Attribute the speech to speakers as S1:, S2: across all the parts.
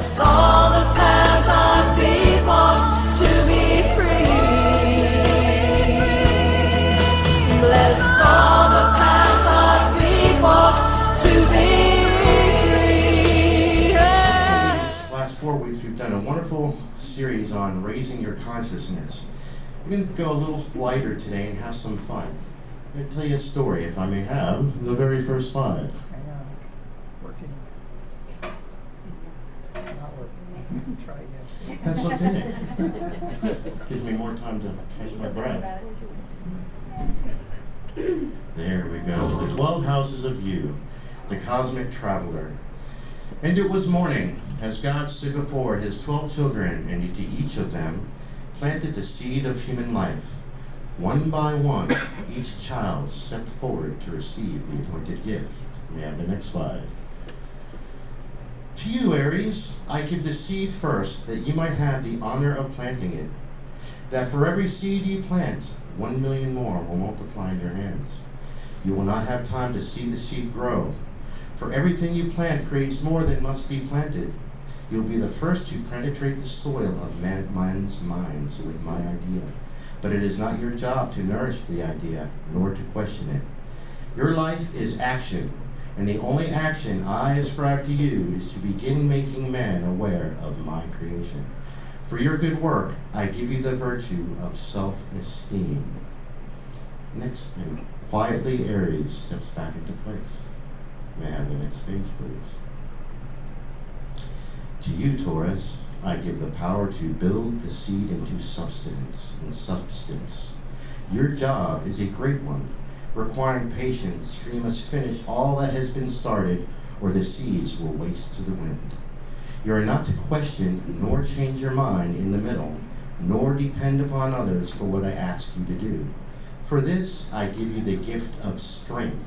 S1: Bless all the paths our feet walk to be free. Bless all the paths our feet walk to be free.
S2: These last 4 weeks we've done a wonderful series on raising your consciousness. We're going to go a little lighter today and have some fun. I'm going to tell you a story, if I may have the very first slide.
S3: Hang on. Working. Not working. Try again.
S2: That's okay. Gives me more time to catch my breath. There we go. The 12 houses of you, the cosmic traveler. And it was morning, as God stood before his 12 children, and into each of them planted the seed of human life. One by one, each child stepped forward to receive the appointed gift. May I have the next slide? To you, Aries, I give the seed first, that you might have the honor of planting it. That for every seed you plant, 1 million more will multiply in your hands. You will not have time to see the seed grow. For everything you plant creates more than must be planted. You'll be the first to penetrate the soil of man's minds with my idea. But it is not your job to nourish the idea, nor to question it. Your life is action, and the only action I ascribe to you is to begin making men aware of my creation. For your good work, I give you the virtue of self-esteem. Next, and quietly Aries steps back into place. May I have the next page, please? To you, Taurus, I give the power to build the seed into substance. Your job is a great one, requiring patience, for you must finish all that has been started, or the seeds will waste to the wind. You are not to question nor change your mind in the middle, nor depend upon others for what I ask you to do. For this I give you the gift of strength.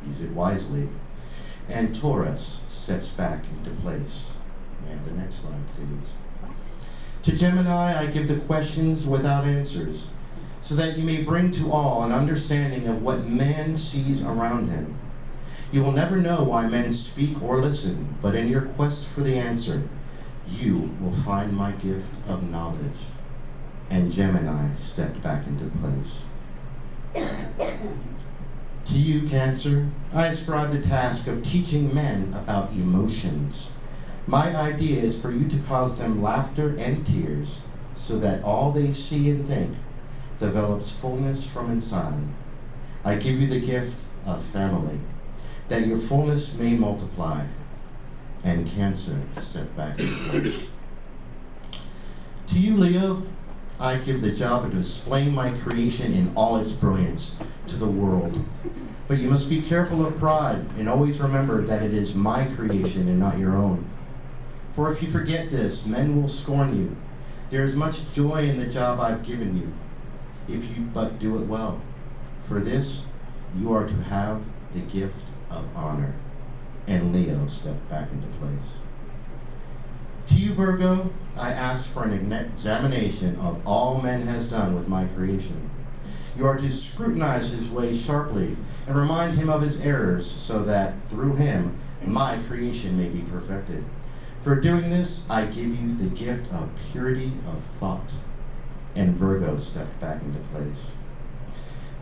S2: Use it wisely. And Taurus steps back into place. May I have the next slide, please? To Gemini, I give the questions without answers, so that you may bring to all an understanding of what man sees around him. You will never know why men speak or listen, but in your quest for the answer, you will find my gift of knowledge. And Gemini stepped back into place. To you, Cancer, I ascribe the task of teaching men about emotions. My idea is for you to cause them laughter and tears, so that all they see and think develops fullness from inside. I give you the gift of family, that your fullness may multiply. And Cancer, step back into place. To you, Leo, I give the job of displaying my creation in all its brilliance to the world. But you must be careful of pride, and always remember that it is my creation and not your own. For if you forget this, men will scorn you. There is much joy in the job I've given you, if you but do it well. For this, you are to have the gift of honor. And Leo stepped back into place. To you, Virgo, I ask for an examination of all man has done with my creation. You are to scrutinize his ways sharply and remind him of his errors, so that through him my creation may be perfected. For doing this, I give you the gift of purity of thought. And Virgo stepped back into place.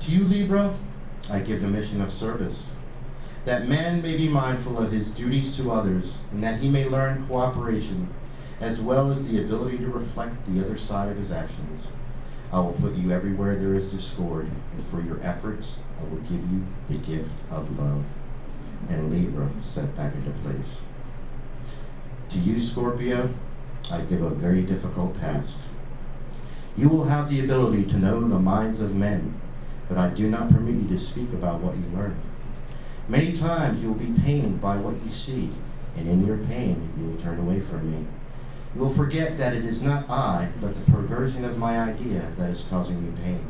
S2: To you, Libra, I give the mission of service, that man may be mindful of his duties to others, and that he may learn cooperation, as well as the ability to reflect the other side of his actions. I will put you everywhere there is discord, and for your efforts, I will give you the gift of love. And Libra stepped back into place. To you, Scorpio, I give a very difficult task. You will have the ability to know the minds of men, but I do not permit you to speak about what you learn. Many times you will be pained by what you see, and in your pain you will turn away from me. You will forget that it is not I, but the perversion of my idea that is causing you pain.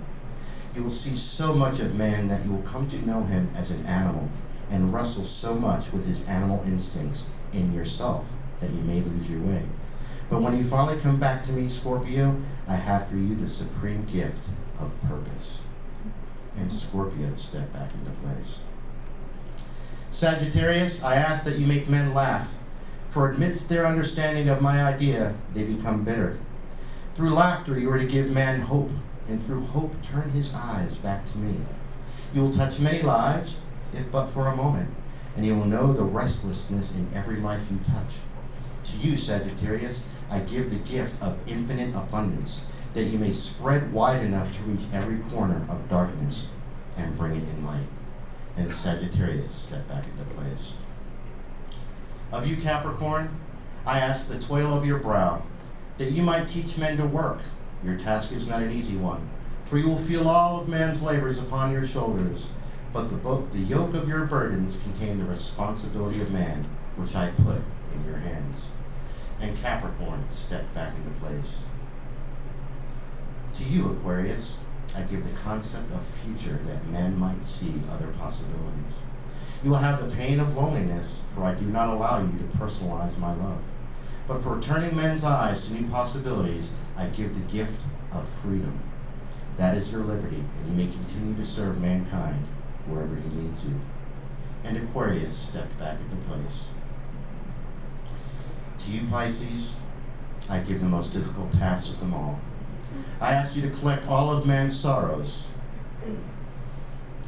S2: You will see so much of man that you will come to know him as an animal, and wrestle so much with his animal instincts in yourself that you may lose your way. But when you finally come back to me, Scorpio, I have for you the supreme gift of purpose. And Scorpio stepped back into place. Sagittarius, I ask that you make men laugh, For amidst their understanding of my idea, they become bitter. Through laughter you are to give man hope, and through hope turn his eyes back to me. You will touch many lives, if but for a moment, and you will know the restlessness in every life you touch. To you, Sagittarius, I give the gift of infinite abundance, that you may spread wide enough to reach every corner of darkness and bring it in light. And Sagittarius step back into place. Of you, Capricorn, I ask the toil of your brow, that you might teach men to work. Your task is not an easy one, for you will feel all of man's labors upon your shoulders, but the yoke of your burdens contain the responsibility of man, which I put in your hands. And Capricorn stepped back into place. To you, Aquarius, I give the concept of future, that men might see other possibilities. You will have the pain of loneliness, for I do not allow you to personalize my love. But for turning men's eyes to new possibilities, I give the gift of freedom. That is your liberty, and you may continue to serve mankind wherever he leads you. And Aquarius stepped back into place. To you, Pisces, I give the most difficult task of them all. I ask you to collect all of man's sorrows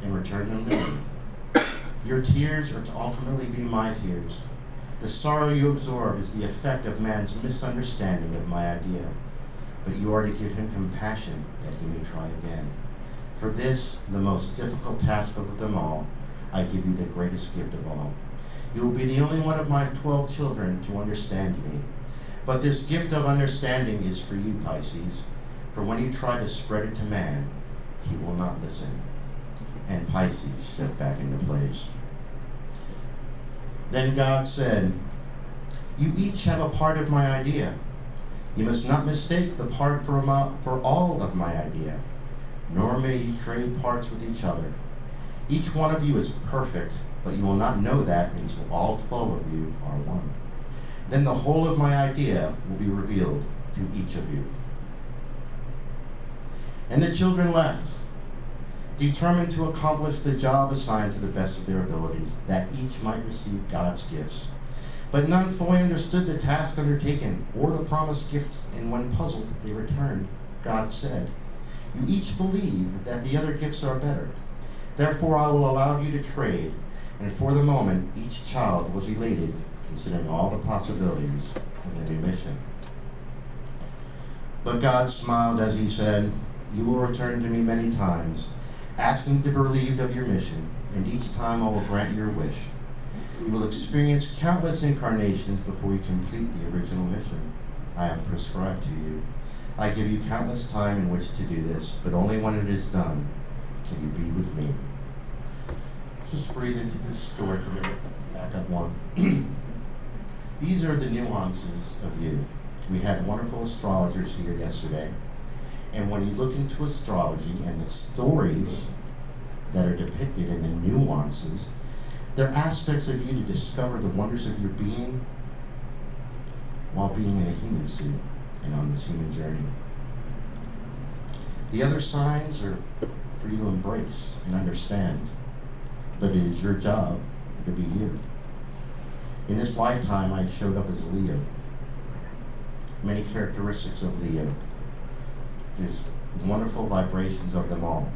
S2: and return them to me. Your tears are to ultimately be my tears. The sorrow you absorb is the effect of man's misunderstanding of my idea, but you are to give him compassion that he may try again. For this, the most difficult task of them all, I give you the greatest gift of all. You will be the only one of my 12 children to understand me. But this gift of understanding is for you, Pisces, for when you try to spread it to man, he will not listen. And Pisces stepped back into place. Then God said, you each have a part of my idea. You must not mistake the part for all of my idea, nor may you trade parts with each other. Each one of you is perfect, but you will not know that until all 12 of you are one. Then the whole of my idea will be revealed to each of you. And the children left, determined to accomplish the job assigned to the best of their abilities, that each might receive God's gifts. But none fully understood the task undertaken, or the promised gift, and when puzzled, they returned. God said, you each believe that the other gifts are better. Therefore I will allow you to trade. And for the moment, each child was elated, considering all the possibilities of the new mission. But God smiled as he said, you will return to me many times, asking to be relieved of your mission, and each time I will grant your wish. You will experience countless incarnations before you complete the original mission I have prescribed to you. I give you countless time in which to do this, but only when it is done can you be with me. Let's just breathe into this story for a minute. Back up one. These are the nuances of you. We had wonderful astrologers here yesterday, and when you look into astrology and the stories that are depicted in the nuances, they're aspects of you to discover the wonders of your being while being in a human suit and on this human journey. The other signs are for you to embrace and understand, but it is your job to be you. In this lifetime, I showed up as a Leo. Many characteristics of Leo. There's wonderful vibrations of them all.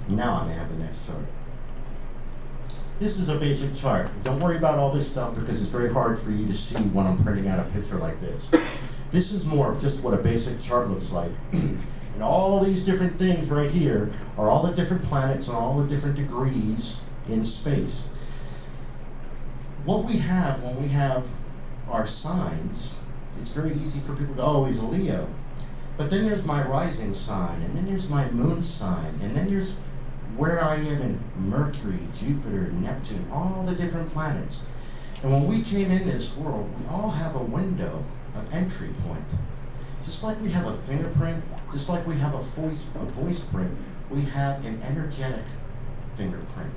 S2: Now I may have the next chart. This is a basic chart. Don't worry about all this stuff because it's very hard for you to see when I'm printing out a picture like this. This is more of just what a basic chart looks like. And all these different things right here are all the different planets and all the different degrees in space. What we have when we have our signs, it's very easy for people to go, oh, he's a Leo. But then there's my rising sign, and then there's my moon sign, and then there's where I am in Mercury, Jupiter, Neptune, all the different planets. And when we came in this world, we all have a window of entry point. Just like we have a fingerprint, just like we have a voice print, we have an energetic fingerprint.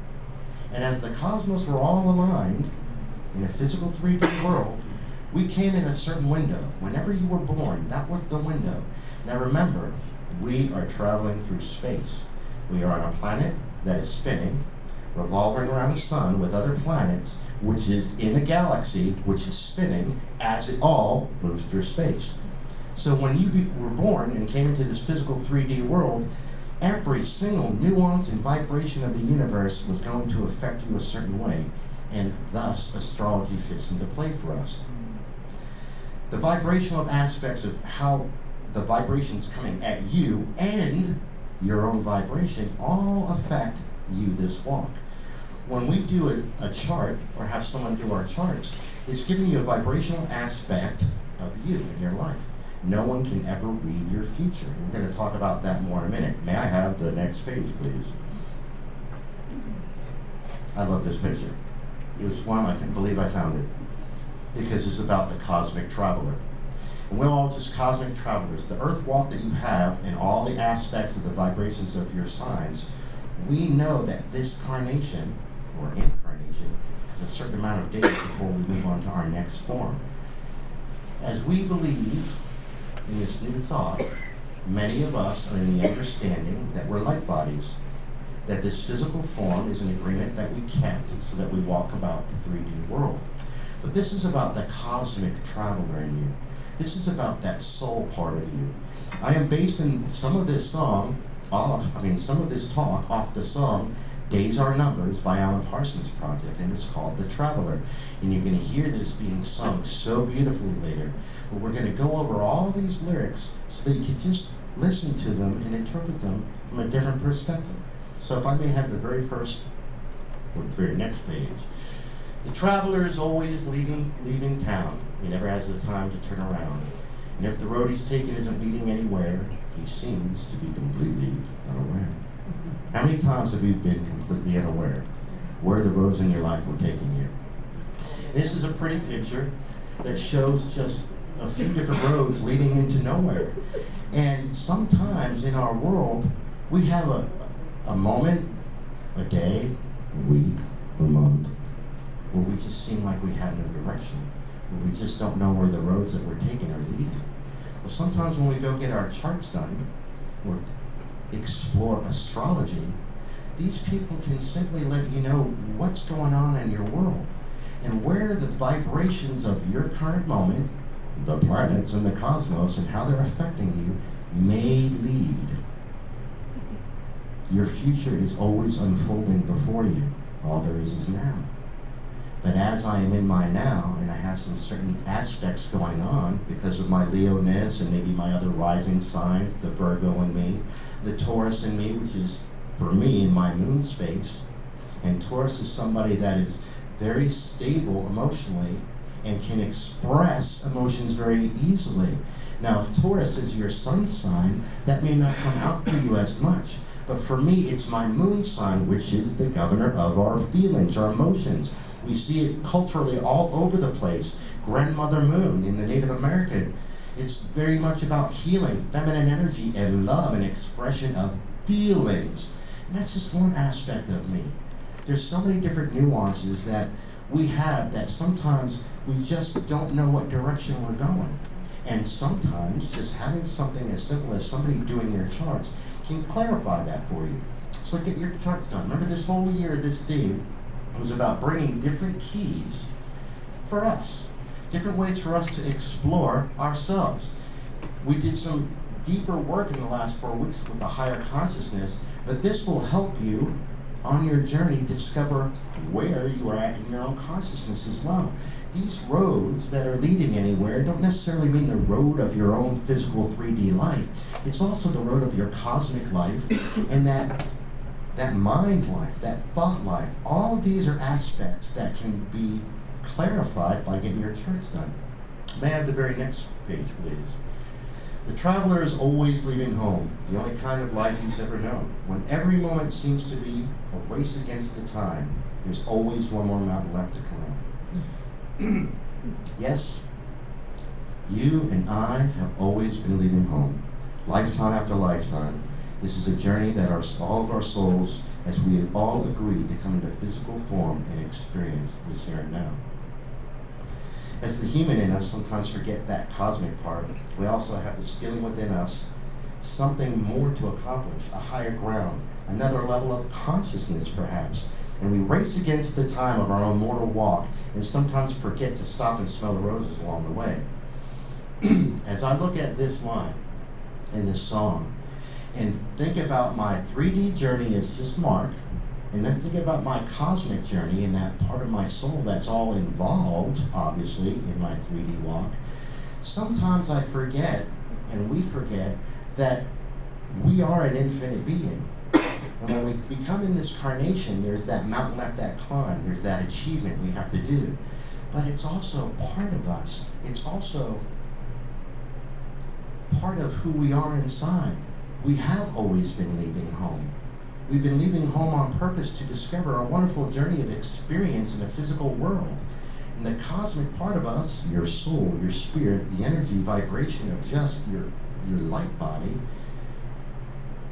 S2: And as the cosmos were all aligned in a physical 3D world, we came in a certain window. Whenever you were born, that was the window. Now remember, we are traveling through space. We are on a planet that is spinning, revolving around the sun with other planets, which is in a galaxy, which is spinning as it all moves through space. So when you were born and came into this physical 3D world, every single nuance and vibration of the universe was going to affect you a certain way, and thus astrology fits into play for us. The vibrational aspects of how the vibrations coming at you and your own vibration all affect you this walk. When we do a chart or have someone do our charts, it's giving you a vibrational aspect of you in your life. No one can ever read your future. We're going to talk about that more in a minute. May I have the next page, please? I love this picture. It was one I can't believe I found it, because it's about the cosmic traveler. And we're all just cosmic travelers. The earth walk that you have and all the aspects of the vibrations of your signs, we know that this carnation or incarnation has a certain amount of days before we move on to our next form. As we believe in this new thought, many of us are in the understanding that we're light bodies, that this physical form is an agreement that we kept so that we walk about the 3D world. But this is about the cosmic traveler in you. This is about that soul part of you. I am basing some of this talk off the song Days Are Numbers by Alan Parsons Project, and it's called The Traveler. And you can hear this being sung so beautifully later. But we're going to go over all these lyrics so that you can just listen to them and interpret them from a different perspective. So if I may have the very next page. The traveler is always leaving town. He never has the time to turn around. And if the road he's taken isn't leading anywhere, he seems to be completely unaware. How many times have you been completely unaware where the roads in your life were taking you? This is a pretty picture that shows just a few different roads leading into nowhere. And sometimes in our world, we have a moment, a day, a week, a month, where we just seem like we have no direction, where we just don't know where the roads that we're taking are leading. Well, sometimes when we go get our charts done, or explore astrology, these people can simply let you know what's going on in your world and where the vibrations of your current moment, the planets and the cosmos, and how they're affecting you may lead. Your future is always unfolding before you. All there is now. But as I am in my now, and I have some certain aspects going on because of my Leo-ness and maybe my other rising signs, the Virgo in me, the Taurus in me, which is for me in my moon space. And Taurus is somebody that is very stable emotionally and can express emotions very easily. Now, if Taurus is your sun sign, that may not come out for you as much. But for me, it's my moon sign, which is the governor of our feelings, our emotions. We see it culturally all over the place. Grandmother Moon in the Native American. It's very much about healing, feminine energy, and love, and expression of feelings. And that's just one aspect of me. There's so many different nuances that we have that sometimes we just don't know what direction we're going. And sometimes just having something as simple as somebody doing your charts can clarify that for you. So get your charts done. Remember, this whole year, this theme was about bringing different keys for us, different ways for us to explore ourselves. We did some deeper work in the last 4 weeks with the higher consciousness, but this will help you on your journey discover where you are at in your own consciousness as well. These roads that are leading anywhere don't necessarily mean the road of your own physical 3D life. It's also the road of your cosmic life and that mind life, that thought life. All of these are aspects that can be clarified by getting your charts done. May I have the very next page, please? The traveler is always leaving home, the only kind of life he's ever known. When every moment seems to be a race against the time, there's always one more mountain left to climb. Yes, you and I have always been leaving home, lifetime after lifetime. This is a journey that all of our souls, as we have all agreed to come into physical form and experience this here and now. As the human in us sometimes forget that cosmic part, we also have this feeling within us, something more to accomplish, a higher ground, another level of consciousness perhaps. And we race against the time of our own mortal walk and sometimes forget to stop and smell the roses along the way. As I look at this line in this song and think about my 3D journey as just Mark, and then think about my cosmic journey and that part of my soul that's all involved, obviously, in my 3D walk, sometimes I forget, and we forget, that we are an infinite being. And when we become in this carnation, there's that mountain left that climb, there's that achievement we have to do. But it's also part of us. It's also part of who we are inside. We have always been leaving home. We've been leaving home on purpose to discover a wonderful journey of experience in a physical world. And the cosmic part of us, your soul, your spirit, the energy, vibration of just your light body,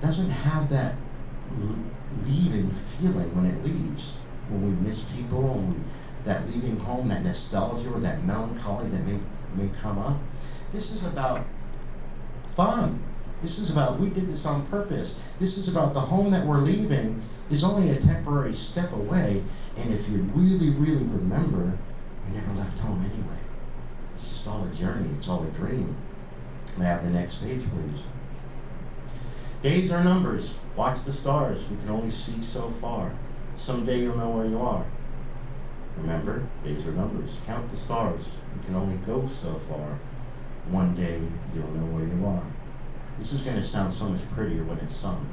S2: doesn't have that leaving feeling when it leaves. When we miss people, and that leaving home, that nostalgia or that melancholy that may come up. This is about fun. This is about, we did this on purpose. This is about the home that we're leaving is only a temporary step away. And if you really, really remember, we never left home anyway. It's just all a journey. It's all a dream. May I have the next page, please? Days are numbers. Watch the stars. We can only see so far. Someday you'll know where you are. Remember, days are numbers. Count the stars. You can only go so far. One day you'll know where you are. This is going to sound so much prettier when it's sung.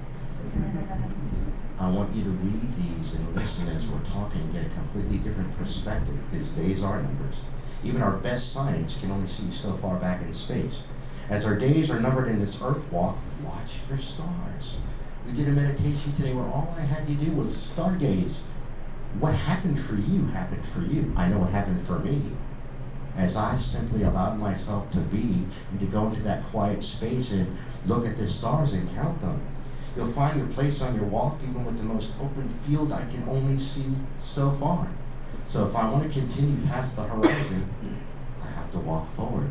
S2: I want you to read these and listen as we're talking and get a completely different perspective, because days are numbers. Even our best science can only see so far back in space. As our days are numbered in this earth walk, watch your stars. We did a meditation today where all I had to do was stargaze. What happened for you happened for you. I know what happened for me. As I simply allowed myself to be and to go into that quiet space and look at the stars and count them. You'll find your place on your walk, even with the most open field. I can only see so far. So if I want to continue past the horizon, I have to walk forward.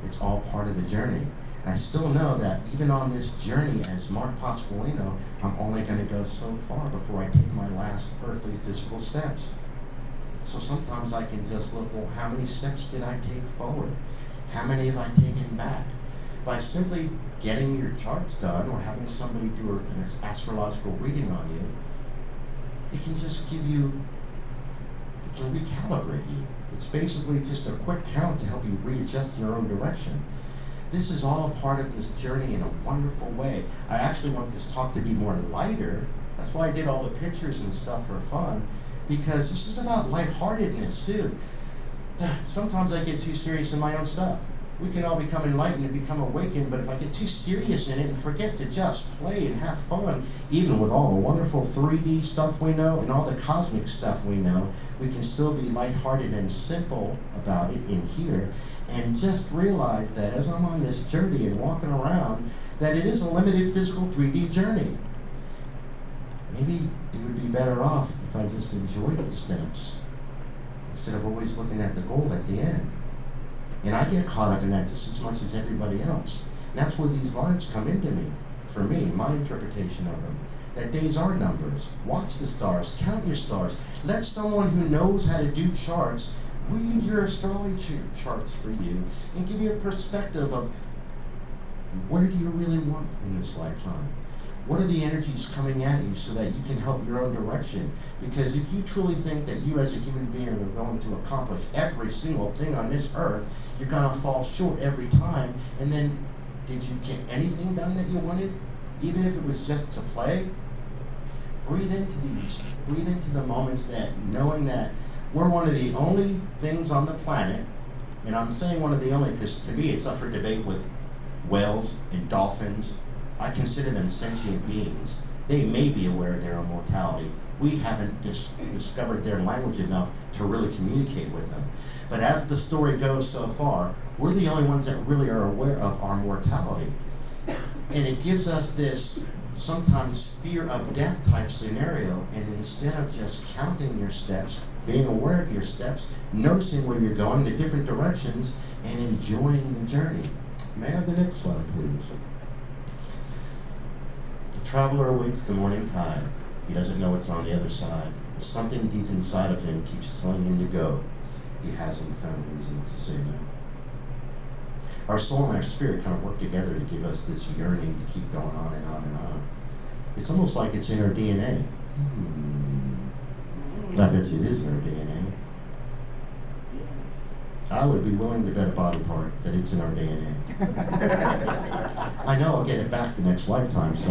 S2: It's all part of the journey. And I still know that even on this journey as Mark Pasqualino, I'm only going to go so far before I take my last earthly physical steps. So sometimes I can just look, well, how many steps did I take forward? How many have I taken back? By simply getting your charts done or having somebody do an astrological reading on you, it can just give you, it can recalibrate you. It's basically just a quick count to help you readjust your own direction. This is all a part of this journey in a wonderful way. I actually want this talk to be more lighter. That's why I did all the pictures and stuff for fun, because this is about lightheartedness too. Sometimes I get too serious in my own stuff. We can all become enlightened and become awakened, but if I get too serious in it and forget to just play and have fun, even with all the wonderful 3D stuff we know and all the cosmic stuff we know, we can still be lighthearted and simple about it in here, and just realize that as I'm on this journey and walking around, that it is a limited physical 3D journey. Maybe it would be better off if I just enjoyed the steps instead of always looking at the goal at the end. And I get caught up in that just as much as everybody else. And that's where these lines come into me, for me, my interpretation of them. That days are numbers. Watch the stars, count your stars. Let someone who knows how to do charts read your astrology charts for you and give you a perspective of where do you really want in this lifetime? What are the energies coming at you so that you can help your own direction? Because if you truly think that you as a human being are going to accomplish every single thing on this earth, you're going to fall short every time. And then, did you get anything done that you wanted? Even if it was just to play? Breathe into these. Breathe into the moments that, knowing that we're one of the only things on the planet, and I'm saying one of the only because to me it's up for debate with whales and dolphins. I consider them sentient beings. They may be aware of their own mortality. We haven't discovered their language enough to really communicate with them. But as the story goes so far, we're the only ones that really are aware of our mortality. And it gives us this sometimes fear of death type scenario, and instead of just counting your steps, being aware of your steps, noticing where you're going, the different directions, and enjoying the journey. May I have the next slide, please? The traveler awaits the morning tide. He doesn't know what's on the other side. something deep inside of him keeps telling him to go. He hasn't found a reason to say no. Our soul and our spirit kind of work together to give us this yearning to keep going on and on and on. It's almost like it's in our DNA. I bet you it is in our DNA. I would be willing to bet a body part that it's in our DNA. I know I'll get it back the next lifetime, so.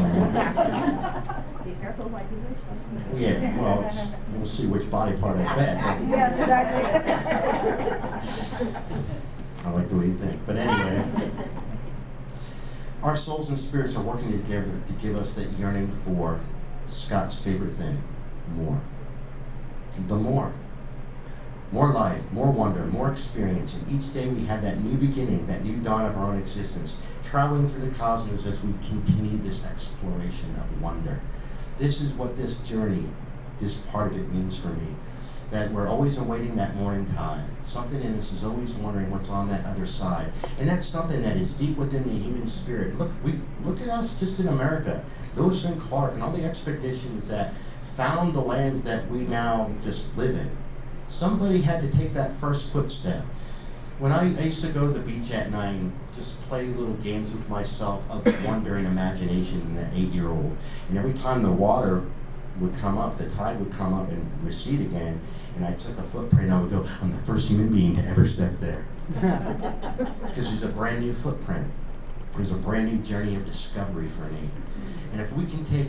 S4: Be careful what you wish for.
S2: Yeah, well, we'll see which body part I bet.
S4: Yes, exactly.
S2: I like the way you think. But anyway, our souls and spirits are working together to give us that yearning for Scott's favorite thing, more. The more. More life, more wonder, more experience. And each day we have that new beginning, that new dawn of our own existence, traveling through the cosmos as we continue this exploration of wonder. This is what this journey, this part of it means for me. That we're always awaiting that morning tide. Something in us is always wondering what's on that other side. And that's something that is deep within the human spirit. Look at us just in America. Lewis and Clark and all the expeditions that found the lands that we now just live in. Somebody had to take that first footstep. When I used to go to the beach at night and just play little games with myself of wonder and imagination in that 8-year-old. And every time the water would come up, the tide would come up and recede again, and I took a footprint, I would go, I'm the first human being to ever step there. Because there's a brand new footprint. There's a brand new journey of discovery for me. And if we can take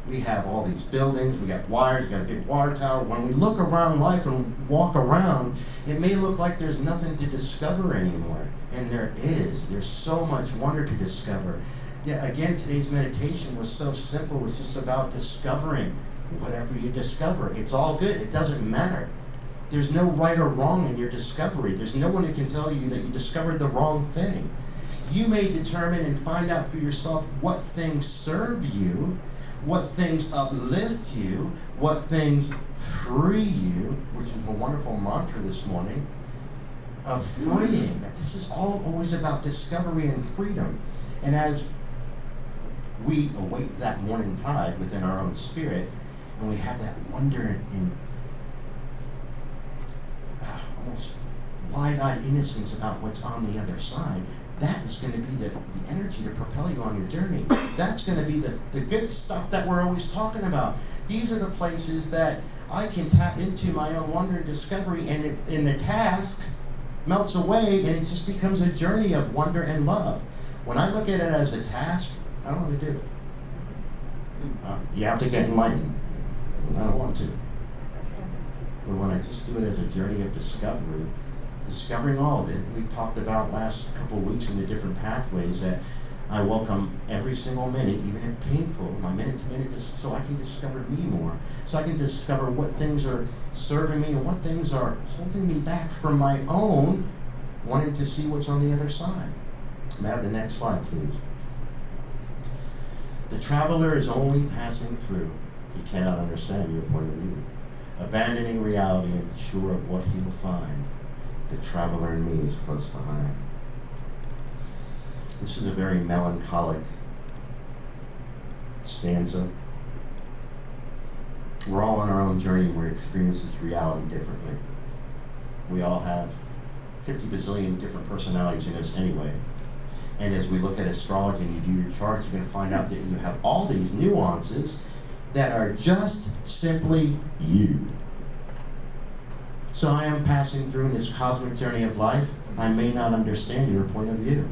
S2: we have all these buildings, we got wires, we got a big water tower. When we look around life and walk around, it may look like there's nothing to discover anymore. And there is. There's so much wonder to discover. Yeah, again, today's meditation was so simple. It was just about discovering whatever you discover. It's all good. It doesn't matter. There's no right or wrong in your discovery. There's no one who can tell you that you discovered the wrong thing. You may determine and find out for yourself what things serve you, what things uplift you, what things free you, which is a wonderful mantra this morning, of freeing. That this is all always about discovery and freedom. And as we await that morning tide within our own spirit, and we have that wonder and almost wide-eyed innocence about what's on the other side, that is going to be the energy to propel you on your journey. That's going to be the good stuff that we're always talking about. These are the places that I can tap into my own wonder and discovery, and the task melts away, and it just becomes a journey of wonder and love. When I look at it as a task, I don't want to do it. You have to get enlightened. I don't want to. But when I just do it as a journey of discovery, discovering all of it, we talked about last couple of weeks in the different pathways that I welcome every single minute, even if painful, my minute to minute, so I can discover me more. So I can discover what things are serving me and what things are holding me back from my own wanting to see what's on the other side. May I have the next slide, please? The traveler is only passing through. He cannot understand your point of view. Abandoning reality and sure of what he will find. The traveler in me is close behind. This is a very melancholic stanza. We're all on our own journey where we experience this reality differently. We all have 50 bazillion different personalities in us anyway. And as we look at astrology and you do your charts, you're going to find out that you have all these nuances that are just simply you. So I am passing through this cosmic journey of life. I may not understand your point of view.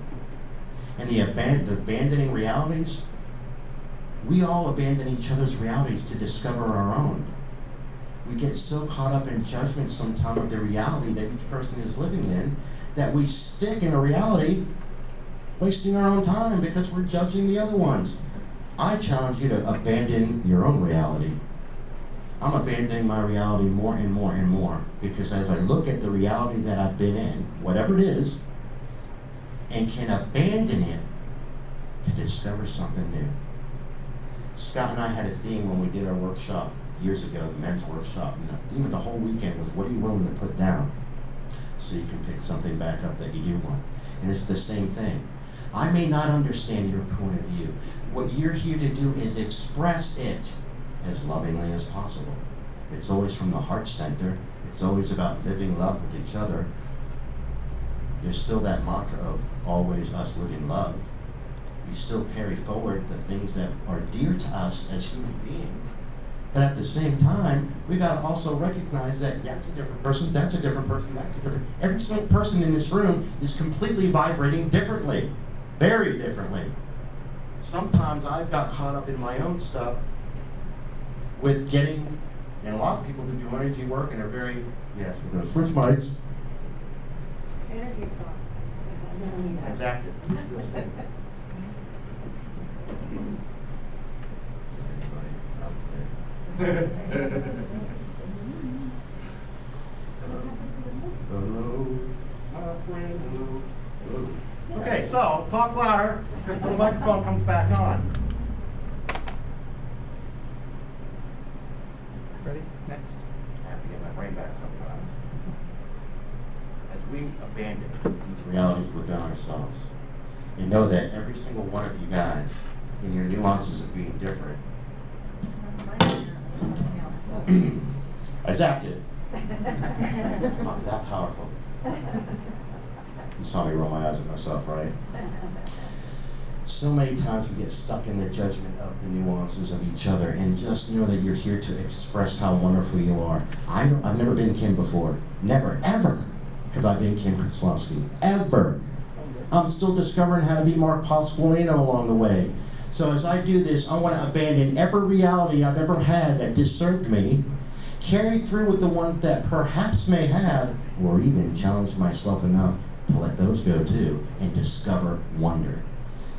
S2: And the abandoning realities, we all abandon each other's realities to discover our own. We get so caught up in judgment sometimes of the reality that each person is living in that we stick in a reality wasting our own time because we're judging the other ones. I challenge you to abandon your own reality. I'm abandoning my reality more and more and more because as I look at the reality that I've been in, whatever it is, and can abandon it to discover something new. Scott and I had a theme when we did our workshop years ago, the men's workshop, and the theme of the whole weekend was, what are you willing to put down so you can pick something back up that you do want? And it's the same thing. I may not understand your point of view. What you're here to do is express it. as lovingly as possible. It's always from the heart center. It's always about living love with each other. There's still that mantra of always us living love. We still carry forward the things that are dear to us as human beings. But at the same time, we got to also recognize that that's a different person, that's a different person, that's a different... Every single person in this room is completely vibrating differently. Very differently. Sometimes I've got caught up in my own stuff with getting... And a lot of people who do energy work and are very... Yes, we're going to switch mics.
S4: Energy song.
S2: Exactly. Hello, my friend, hello. Okay, so talk louder until the microphone comes back on.
S3: Ready? Next.
S2: I have to get my brain back sometimes. As we abandon these realities within ourselves, and know that every single one of you guys, in your nuances of being different, I zapped it. Not that powerful. You saw me roll my eyes at myself, right? So many times we get stuck in the judgment of the nuances of each other, and just know that you're here to express how wonderful you are. I've never been Kim before. Never, ever have I been Kim Kozlowski. Ever. I'm still discovering how to be Mark Pasqualino along the way. So as I do this, I want to abandon every reality I've ever had that disturbed me, carry through with the ones that perhaps may have, or even challenge myself enough to let those go too, and discover wonder.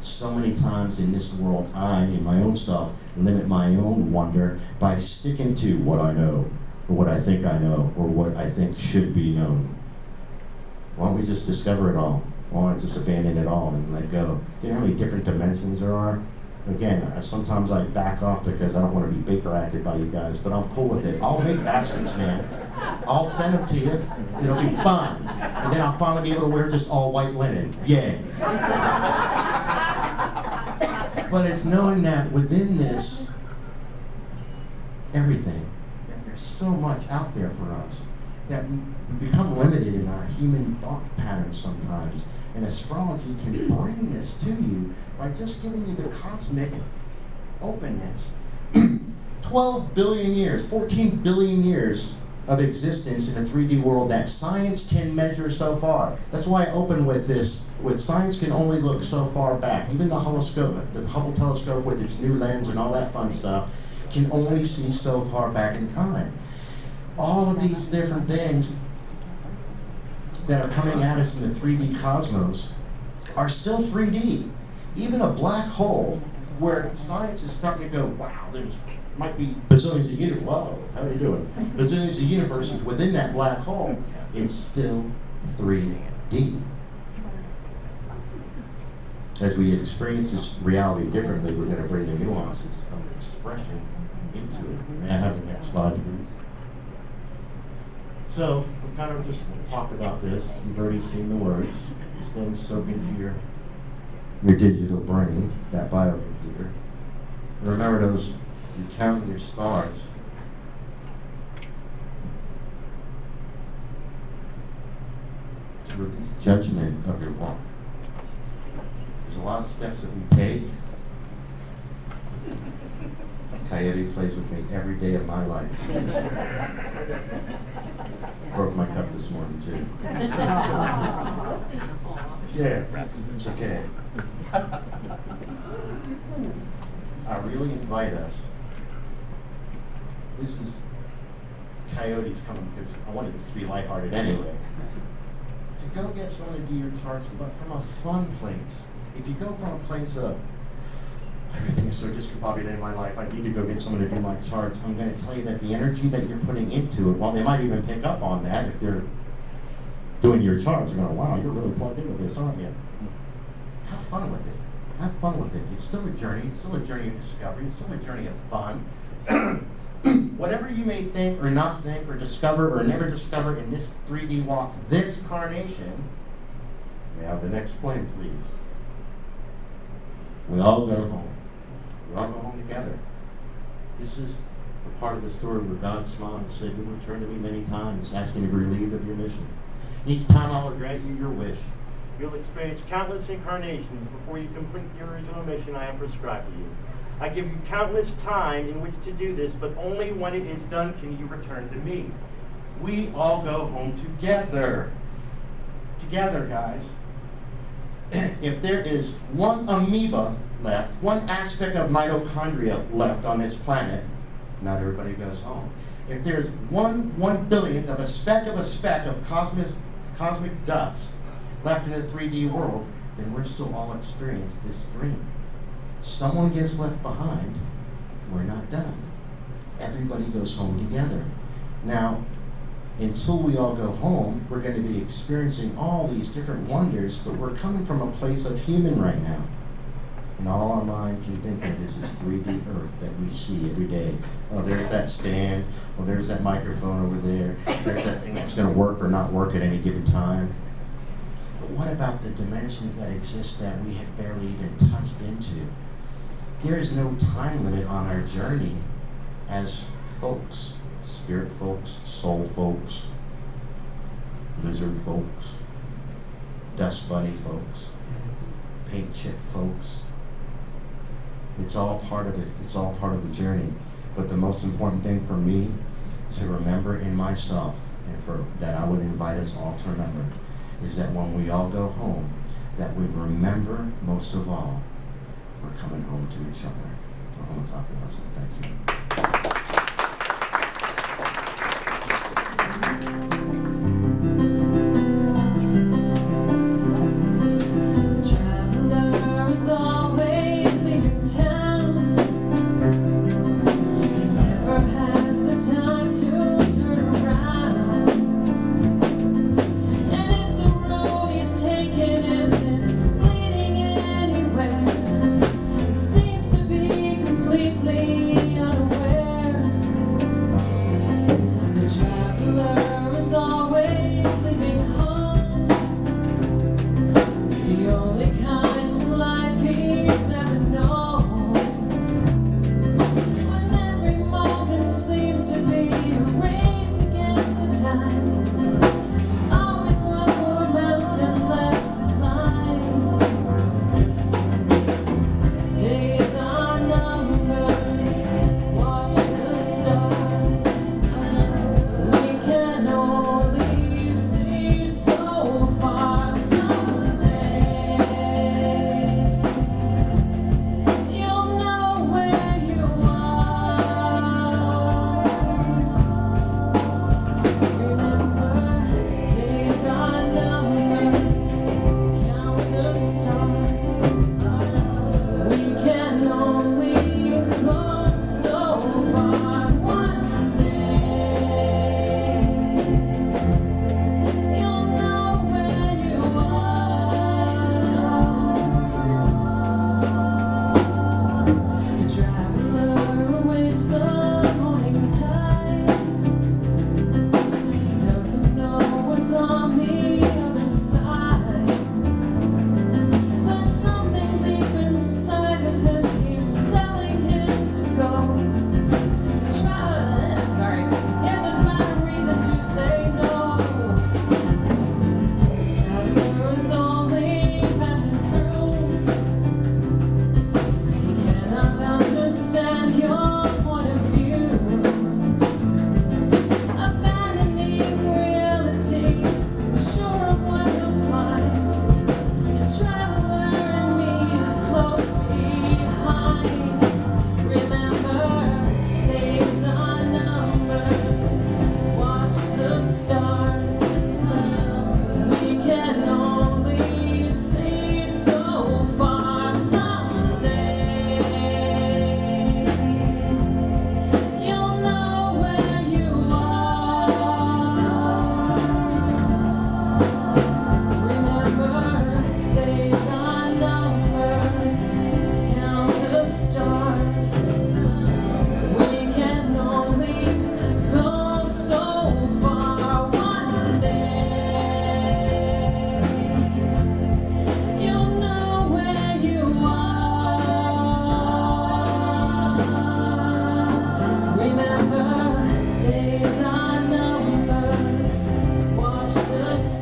S2: So many times in this world, I, in my own self, limit my own wonder by sticking to what I know, or what I think I know, or what I think should be known. Why don't we just discover it all? Why don't we just abandon it all and let go? Do you know how many different dimensions there are? Again, sometimes I back off because I don't want to be Baker acted by you guys, but I'm cool with it. I'll make baskets, man. I'll send them to you. It'll be fun. And then I'll finally be able to wear just all white linen. Yay. But it's knowing that within this, everything, that there's so much out there for us, that we become limited in our human thought patterns sometimes. And astrology can bring this to you by just giving you the cosmic openness. 12 billion years, 14 billion years of existence in a 3D world that science can measure so far. That's why I open with this, with science can only look so far back. Even the Hubble telescope with its new lens and all that fun stuff can only see so far back in time. All of these different things that are coming at us in the 3D cosmos are still 3D. Even a black hole, where science is starting to go, wow, there's might be bazillions of universes. Whoa, how are you doing? Bazillions of universes within that black hole. It's still 3D. As we experience this reality differently, we're going to bring the nuances of expression into it. May I have the next slide, please? So, we kind of just talked about this. You've already seen the words. These things soak into your digital brain, that biocomputer. And remember those, you're counting your stars. To release judgment of your walk. There's a lot of steps that we take. Coyote plays with me every day of my life. Broke my cup this morning too. Yeah, it's okay. I really invite us. This is Coyotes coming because I wanted this to be lighthearted anyway. To go get someone to do your charts, but from a fun place. If you go from a place of everything is so discombobulated in my life, I need to go get someone to do my charts, I'm going to tell you that the energy that you're putting into it, while they might even pick up on that if they're doing your charts, they're going, wow, you're really plugged into this, aren't you? Have fun with it. Have fun with it. It's still a journey. It's still a journey of discovery. It's still a journey of fun. Whatever you may think or not think or discover or never discover in this 3D walk, this carnation, may I have the next flame, please. We all go home. We all go home together. This is the part of the story where God smiled and said, "You'll return to me many times, asking to be relieved of your mission. Each time I will grant you your wish. You'll experience countless incarnations before you complete the original mission I have prescribed to you. I give you countless time in which to do this, but only when it is done can you return to me." We all go home together. Together, guys. If there is one amoeba left, one aspect of mitochondria left on this planet, not everybody goes home. If there's one billionth of a speck of cosmic dust left in the 3D world, then we're still all experiencing this dream. Someone gets left behind, we're not done. Everybody goes home together. Now, until we all go home, we're going to be experiencing all these different wonders, but we're coming from a place of human right now. And all our mind can think of is this 3D earth that we see every day. Oh, there's that stand. Oh, there's that microphone over there. There's that thing that's going to work or not work at any given time. But what about the dimensions that exist that we have barely even touched into? There is no time limit on our journey as folks, spirit folks, soul folks, lizard folks, dust bunny folks, paint chip folks. It's all part of it. It's all part of the journey. But the most important thing for me to remember in myself, and for that I would invite us all to remember, is that when we all go home, that we remember most of all, we're coming home to each other. I'm going to talk about something. Thank you.
S1: The traveler is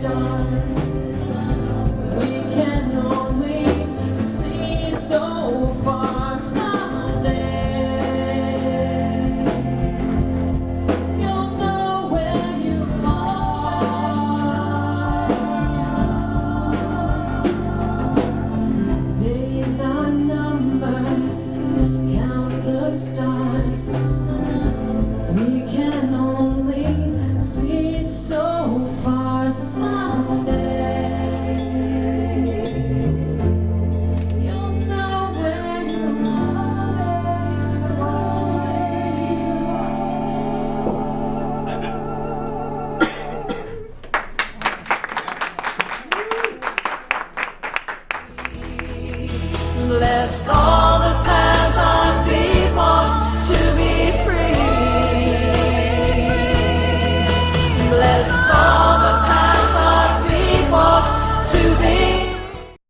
S1: stars. We can only see so far someday. You'll know where you are. Days are numbers, count the stars. We can only see so far someday. You'll know where you are. Bless all